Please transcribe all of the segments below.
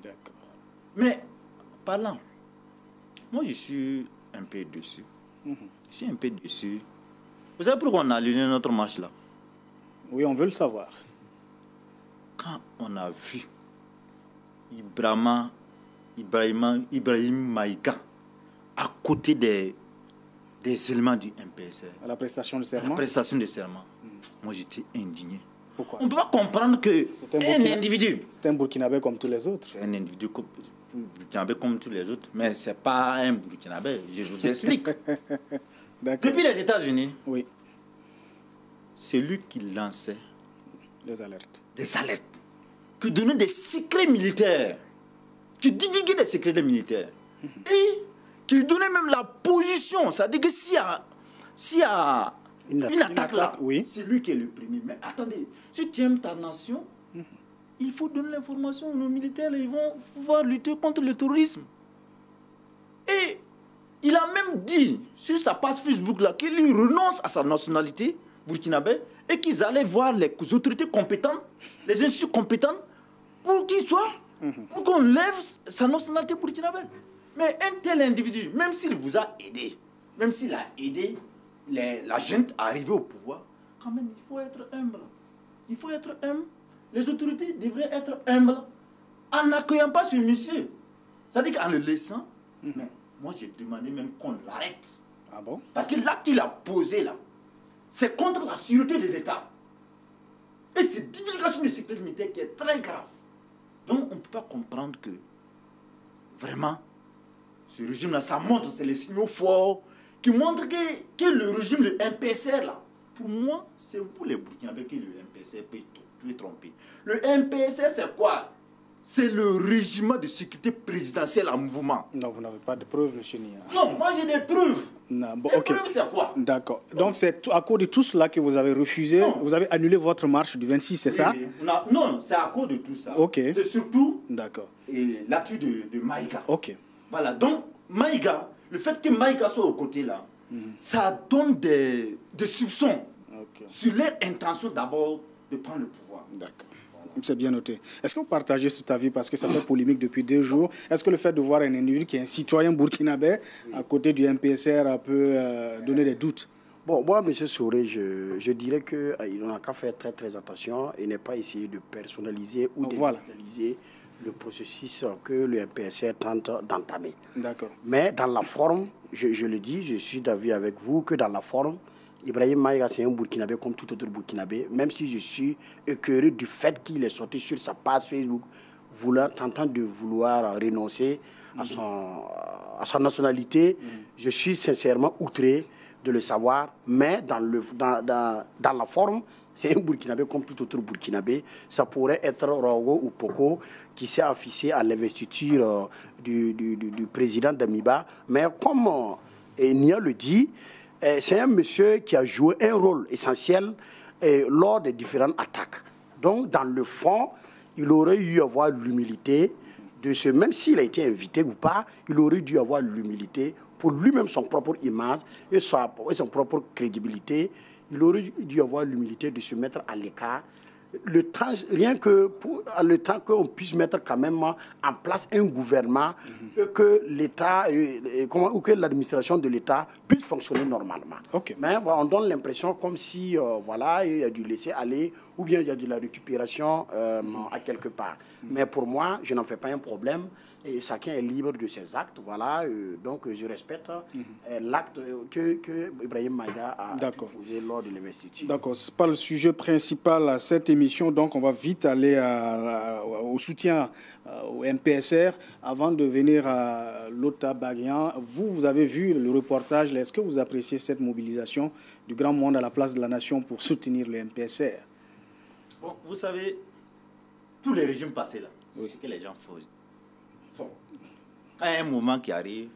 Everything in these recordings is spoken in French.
D'accord. Mais, parlant, moi je suis un peu déçu. Je suis un peu déçu. Vous savez pourquoi on a annulé notre match là? Oui, on veut le savoir. Quand on a vu Ibrahim Maïga à côté des éléments du MPSR, À la prestation de à serment. la prestation de serment, moi j'étais indigné. Pourquoi? On ne peut pas comprendre que un individu, c'est un Burkinabé comme tous les autres. c'est un individu burkinabé comme tous les autres, mais ce n'est pas un burkinabé, je vous explique. D'accord. Depuis les États-Unis, Oui, c'est lui qui lançait les alertes. des alertes, qui donnait des secrets militaires, qui divulguait des secrets militaires, et qui donnait même la position. C'est-à-dire que s'il y a une attaque là, oui. c'est lui qui est le premier. Mais attendez, si tu aimes ta nation, il faut donner l'information aux militaires, ils vont pouvoir lutter contre le terrorisme. Et il a même dit sur sa page Facebook là qu'il renonce à sa nationalité burkinabé et qu'ils allaient voir les autorités compétentes, les institutions compétentes, pour qu'il soit, pour qu'on lève sa nationalité burkinabé. Mais un tel individu, même s'il vous a aidé, même s'il a aidé la gente à arriver au pouvoir, quand même, il faut être humble. Il faut être humble. Les autorités devraient être humbles en n'accueillant pas ce monsieur. C'est-à-dire qu'en le laissant, mais moi j'ai demandé même qu'on l'arrête. Ah bon? Parce que l'acte qu'il a posé là, c'est contre la sûreté des États. Et c'est divulgation du secret militaire qui est très grave. Donc on ne peut pas comprendre que vraiment, ce régime-là, ça montre, c'est les signaux forts qui montrent que le régime, le MPSR là, pour moi, c'est vous les Burkinabés que le MPSR peut tromper. Le MPSR, c'est quoi? C'est le régime de sécurité présidentielle en mouvement. Non, vous n'avez pas de preuves, M. Nia. Non, moi j'ai des preuves. Non, bon, Les preuves, c'est quoi? D'accord. Donc, c'est à cause de tout cela que vous avez refusé, vous avez annulé votre marche du 26, c'est ça? Oui. Non, c'est à cause de tout ça. Ok. C'est surtout l'actu de Maïga. Ok. Voilà, donc Maïga, le fait que Maïga soit au côté là, ça donne des soupçons sur leur intention d'abord de prendre le pouvoir. D'accord. C'est bien noté. Est-ce que vous partagez cet avis parce que ça fait polémique depuis 2 jours? Est-ce que le fait de voir un individu qui est un citoyen burkinabé à côté du MPSR peut donner des doutes? Bon, moi, M. Souré, je dirais qu'il n'a qu'à faire très très attention et ne pas essayer de personnaliser ou de digitaliser le processus que le MPSR tente d'entamer. D'accord. Mais dans la forme, je le dis, je suis d'avis avec vous que dans la forme, Ibrahim Maïga, c'est un Burkinabé comme tout autre Burkinabé, même si je suis écœuré du fait qu'il est sorti sur sa page Facebook, tentant de vouloir renoncer à sa nationalité. Je suis sincèrement outré de le savoir, mais dans la forme, c'est un Burkinabé comme tout autre Burkinabé. Ça pourrait être Rogo ou Poko qui s'est affiché à l'investiture du président d'Amiba. Mais comme Nia le dit, c'est un monsieur qui a joué un rôle essentiel lors des différentes attaques. Donc, dans le fond, il aurait dû avoir l'humilité de ce, même s'il a été invité ou pas, il aurait dû avoir l'humilité pour lui-même son propre image et son propre crédibilité. Il aurait dû avoir l'humilité de se mettre à l'écart. Rien que pour le temps qu'on puisse mettre quand même en place un gouvernement que l'État ou que l'administration de l'État puisse fonctionner normalement. Mais bon, on donne l'impression comme si voilà, il y a du laisser aller ou bien il y a de la récupération à quelque part. Mais pour moi, je n'en fais pas un problème. Et chacun est libre de ses actes, voilà. Donc je respecte l'acte que Ibrahim Maïga a posé lors de l'investiture. D'accord, ce n'est pas le sujet principal à cette émission, donc on va vite aller au soutien au MPSR avant de venir à Lota Baghian. Vous avez vu le reportage, est-ce que vous appréciez cette mobilisation du grand monde à la place de la nation pour soutenir le MPSR? Bon, vous savez, tous les régimes passés là, ce que les gens font. Quand il y a un moment qui arrive,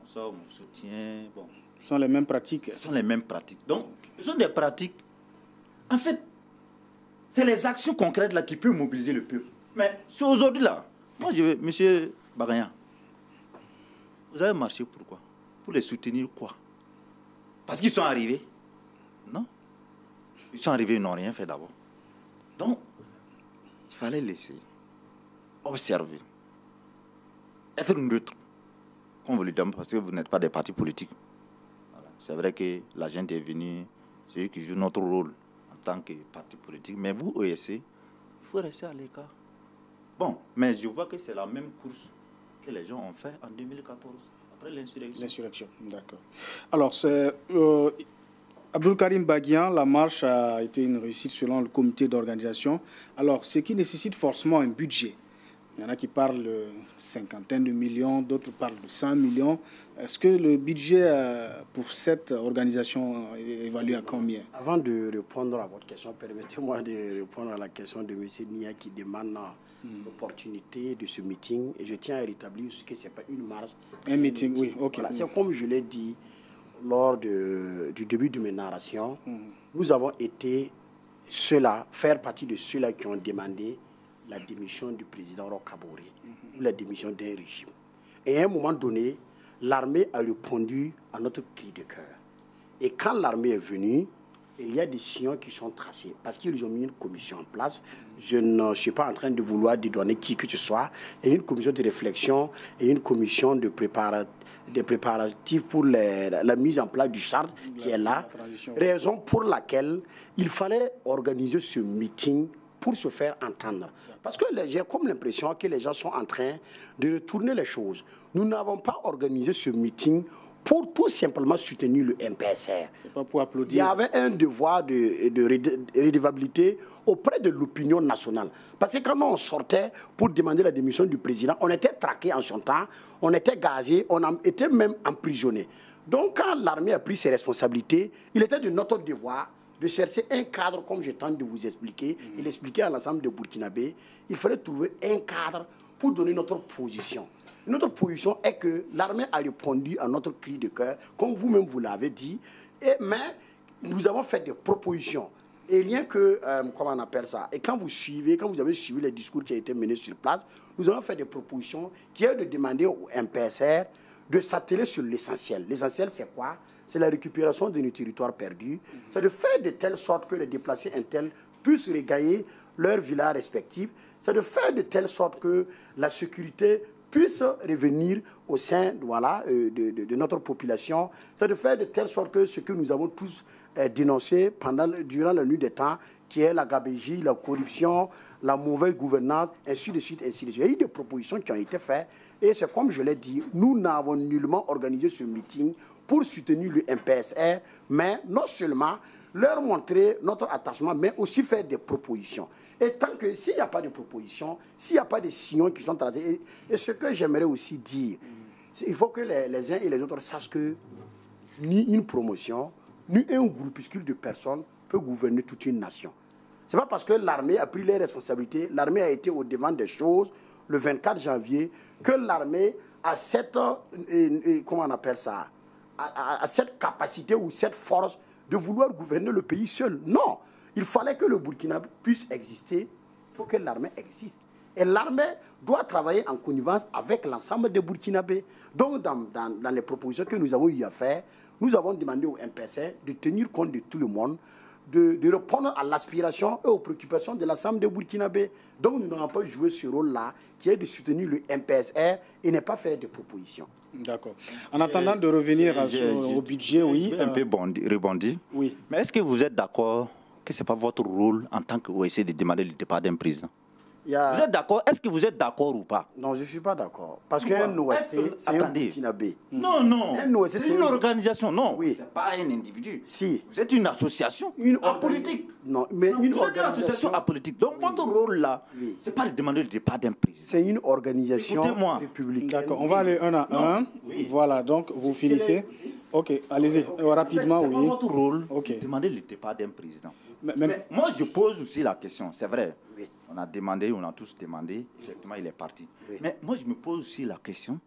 on sort, on soutient. Bon. Ce sont les mêmes pratiques. Ce sont les mêmes pratiques. Donc, ce sont des pratiques. En fait, c'est les actions concrètes là qui peuvent mobiliser le peuple. Mais c'est aujourd'hui là. Moi, je veux, monsieur Baghian, vous avez marché pourquoi? Pour les soutenir quoi? Parce qu'ils sont arrivés? Non. Ils sont arrivés, ils n'ont rien fait d'abord. Donc, il fallait laisser observer. être neutre. Comme vous le dites, parce que vous n'êtes pas des partis politiques. Voilà. C'est vrai que la gente est venue, c'est eux qui jouent notre rôle en tant que parti politique. Mais vous, OSC, il faut rester à l'écart. Bon, mais je vois que c'est la même course que les gens ont fait en 2014, après l'insurrection. L'insurrection, d'accord. Alors, c'est Abdul Karim Baguian, la marche a été une réussite selon le comité d'organisation. Alors, ce qui nécessite forcément un budget. Il y en a qui parlent de cinquantaine de millions, d'autres parlent de 100 millions. Est-ce que le budget pour cette organisation est évalué à combien? Avant de répondre à votre question, permettez-moi de répondre à la question de M. Nia qui demande l'opportunité de ce meeting. Et je tiens à rétablir ce que ce n'est pas une marche. Un meeting, oui, ok. Voilà, c'est comme je l'ai dit lors du début de mes narrations. Nous avons été ceux-là, faire partie de ceux-là qui ont demandé la démission du président Roch-Kaboré, ou la démission d'un régime. Et à un moment donné, l'armée a répondu à notre cri de cœur. Et quand l'armée est venue, il y a des sillons qui sont tracés, parce qu'ils ont mis une commission en place. Je ne suis pas en train de vouloir dédouaner qui que ce soit. Il y a une commission de réflexion et une commission de préparatifs pour la mise en place du charte qui est là. Raison pour laquelle il fallait organiser ce meeting pour se faire entendre. Parce que j'ai comme l'impression que les gens sont en train de retourner les choses. Nous n'avons pas organisé ce meeting pour tout simplement soutenir le MPSR. C'est pas pour applaudir. Il y avait un devoir de redevabilité auprès de l'opinion nationale. Parce que quand on sortait pour demander la démission du président, on était traqués en chantant, on était gazés, on était même emprisonnés. Donc quand l'armée a pris ses responsabilités, il était de notre devoir de chercher un cadre, comme je tente de vous expliquer, et l'expliquer à l'ensemble de Burkinabé. Il fallait trouver un cadre pour donner notre position. Notre position est que l'armée a répondu à notre cri de cœur, comme vous-même vous l'avez dit, mais nous avons fait des propositions. Et rien que, comment on appelle ça, et quand vous avez suivi les discours qui ont été menés sur place, nous avons fait des propositions qui est de demander au MPSR de s'atteler sur l'essentiel. L'essentiel, c'est quoi? C'est la récupération de nos territoires perdus. C'est de faire de telle sorte que les déplacés internes puissent regagner leurs villas respectives. C'est de faire de telle sorte que la sécurité puisse revenir au sein de notre population. C'est de faire de telle sorte que ce que nous avons tous dénoncé durant la nuit des temps, qui est la gabégie, la corruption, la mauvaise gouvernance, ainsi de suite, ainsi de suite. Il y a eu des propositions qui ont été faites. Et c'est comme je l'ai dit, nous n'avons nullement organisé ce meeting pour soutenir le MPSR, mais non seulement leur montrer notre attachement, mais aussi faire des propositions. Et tant que s'il n'y a pas de propositions, s'il n'y a pas de sillons qui sont tracés, et ce que j'aimerais aussi dire, il faut que les uns et les autres sachent que ni une promotion, ni un groupuscule de personnes peut gouverner toute une nation. Ce n'est pas parce que l'armée a pris les responsabilités, l'armée a été au devant des choses le 24 janvier, que l'armée a cette, comment on appelle ça, a cette capacité ou cette force de vouloir gouverner le pays seul. Non, il fallait que le Burkina puisse exister pour que l'armée existe. Et l'armée doit travailler en connivence avec l'ensemble des Burkinabés. Donc, dans les propositions que nous avons eu à faire, nous avons demandé au MPSR de tenir compte de tout le monde, de répondre à l'aspiration et aux préoccupations de l'ensemble des Burkinabés. Donc, nous n'avons pas joué ce rôle-là, qui est de soutenir le MPSR et ne pas faire de propositions. D'accord. En attendant de revenir au budget, oui. Un peu rebondi. Oui. Mais est-ce que vous êtes d'accord que ce n'est pas votre rôle en tant qu'OSC de demander le départ d'un président? Vous êtes d'accord? Est-ce que vous êtes d'accord ou pas? Non, je ne suis pas d'accord. Parce qu'un OST, c'est un Burkinabé. Non, non. C'est une organisation, non. Oui. Ce n'est pas un individu. Si. Vous êtes une association apolitique. Non, mais non, une vous êtes une association apolitique. Donc, votre rôle là, ce n'est pas de demander le départ d'un président. C'est une organisation républicaine. D'accord, on va aller un à un. Oui. Voilà, donc vous finissez. Ok, allez-y, rapidement, oui. C'est pas votre rôle de demander le départ d'un président. Mais moi, je pose aussi la question, c'est vrai. Oui. On a demandé, on a tous demandé, effectivement, il est parti. Oui. Mais moi, je me pose aussi la question.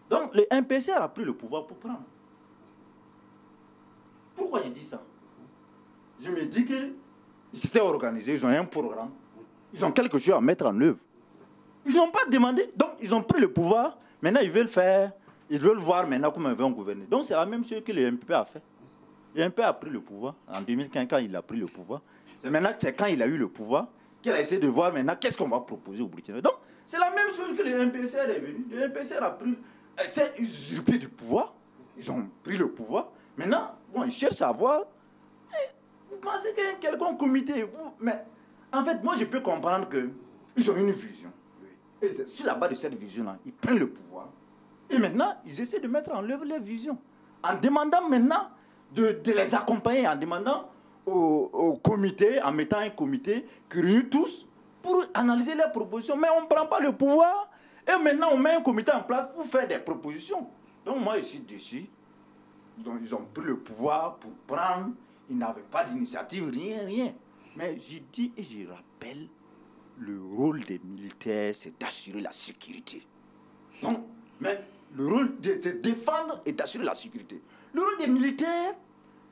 Donc, le MPSR a pris le pouvoir pour prendre. Pourquoi je dis ça? Je me dis que c'était organisé, ils ont un programme, ils ont quelque chose à mettre en œuvre. Ils n'ont pas demandé, donc ils ont pris le pouvoir, maintenant ils veulent faire, ils veulent voir maintenant comment ils vont gouverner. Donc c'est la même chose que le MPP a fait. Le MPP a pris le pouvoir en 2015 quand il a pris le pouvoir. C'est maintenant, c'est quand il a eu le pouvoir qu'il a essayé de voir maintenant qu'est-ce qu'on va proposer au Burkina. Donc C'est la même chose que le MPSR est venu. Le MPSR a pris... C'est usurpé du pouvoir. Ils ont pris le pouvoir. Maintenant, bon, ils cherchent à voir... Vous pensez qu'il y a quelqu'un comité mais en fait, moi, je peux comprendre qu'ils ont une vision. Et sur la base de cette vision-là, ils prennent le pouvoir. Et maintenant, ils essaient de mettre en œuvre leur vision. En demandant maintenant de les accompagner, en demandant au comité, en mettant un comité qui réunit tous pour analyser leurs propositions. Mais on ne prend pas le pouvoir. Et maintenant, on met un comité en place pour faire des propositions. Donc moi, je suis déçu. Donc, ils ont pris le pouvoir pour prendre. Ils n'avaient pas d'initiative, rien. Mais je dis et je rappelle, le rôle des militaires, c'est d'assurer la sécurité. Donc, mais le rôle, c'est de défendre et d'assurer la sécurité. Le rôle des militaires,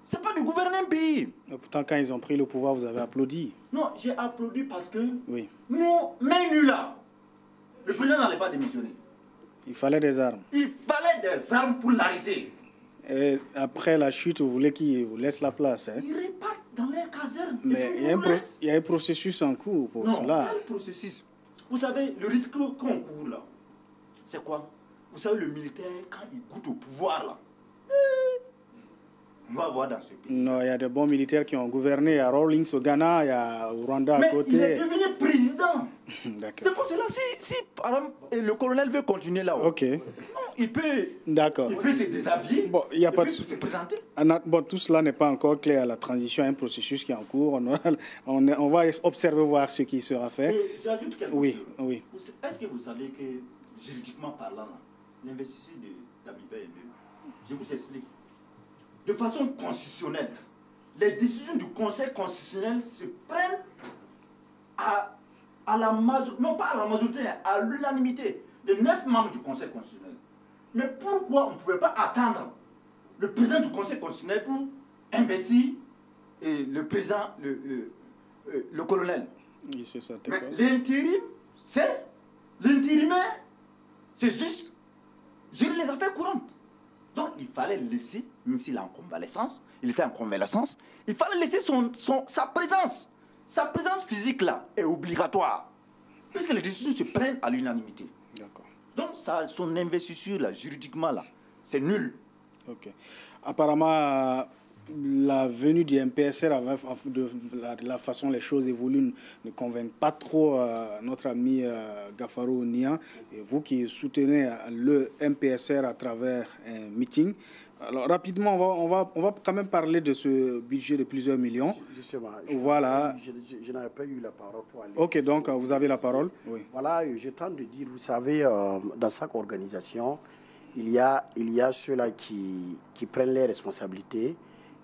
c'est pas de gouverner un pays. Mais pourtant, quand ils ont pris le pouvoir, vous avez applaudi. Non, j'ai applaudi parce que Oui. nous, main nue là, le président n'allait pas démissionner. Il fallait des armes. Il fallait des armes pour l'arrêter. Et après la chute, vous voulez qu'il vous laisse la place. Hein? Ils repartent dans les casernes. Mais il y a un processus en cours pour non, cela. Quel processus? Vous savez, le risque qu'on court là, c'est quoi? Vous savez, le militaire, quand il goûte au pouvoir là, on va voir dans ce pays. Non, il y a de bons militaires qui ont gouverné. Il y a Rawlings au Ghana, il y a Rwanda à côté. Mais il est devenu président. D'accord. C'est pour cela, si par exemple, le colonel veut continuer là-haut, Ok. non, il peut se déshabiller, Bon, il y a pas de se présenter. Bon, tout cela n'est pas encore clair. La transition est un processus qui est en cours. On va observer, voir ce qui sera fait. Et j'ajoute quelque Oui, chose. oui. Est-ce que vous savez que, juridiquement parlant, l'investiture d'Amiba est mieux? Je vous explique. De façon constitutionnelle, les décisions du Conseil constitutionnel se prennent à la majorité, non pas à la majorité, à l'unanimité de 9 membres du Conseil constitutionnel. Mais pourquoi on ne pouvait pas attendre le président du Conseil constitutionnel pour investir le président, le colonel? Oui, c'est ça. Mais l'intérim, l'intérimaire, c'est juste gérer les affaires courantes. Donc il fallait laisser, même s'il est en convalescence, il était en convalescence, il fallait laisser sa présence. Sa présence physique là est obligatoire. Puisque les décisions se prennent à l'unanimité. D'accord. Donc son investiture là, juridiquement là, c'est nul. Ok. Apparemment, la venue du MPSR, de la façon dont les choses évoluent, ne convainc pas trop notre ami Gafaro Niang. Et vous qui soutenez le MPSR à travers un meeting. Alors, rapidement, on va quand même parler de ce budget de plusieurs millions. Justement, voilà. Je n'avais pas eu la parole pour aller. Ok, donc vous avez la parole. Oui. Voilà, je tente de dire, vous savez, dans chaque organisation, il y a ceux-là qui prennent les responsabilités,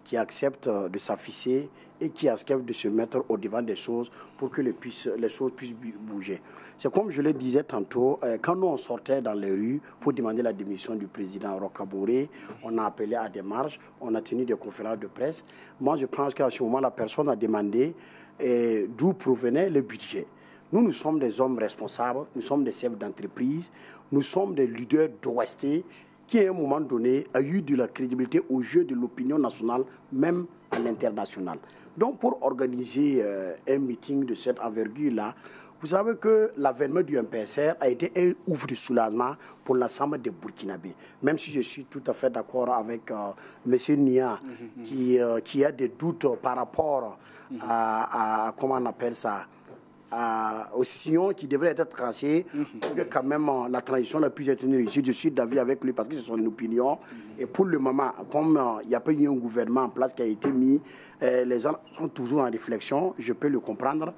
qui acceptent de s'afficher et qui acceptent de se mettre au devant des choses pour que les choses puissent bouger. C'est comme je le disais tantôt, quand nous on sortait dans les rues pour demander la démission du président Roch-Kaboré, on a appelé à des marches, on a tenu des conférences de presse. Moi, je pense qu'à ce moment, la personne a demandé d'où provenait le budget. Nous sommes des hommes responsables, nous sommes des chefs d'entreprise, nous sommes des leaders d'Ouesté qui, à un moment donné, a eu de la crédibilité au jeu de l'opinion nationale, même à l'international. Donc, pour organiser un meeting de cette envergure-là, vous savez que l'avènement du MPSR a été un ouf de soulagement pour l'ensemble des Burkinabés. Même si je suis tout à fait d'accord avec M. Niang, qui a des doutes par rapport à comment on appelle ça, au sillon qui devrait être tracé pour que quand même la transition la puisse être une réussite. Je suis d'avis avec lui parce que c'est son opinion. Et pour le moment, comme il n'y a pas eu un gouvernement en place qui a été mis, les gens sont toujours en réflexion, je peux le comprendre.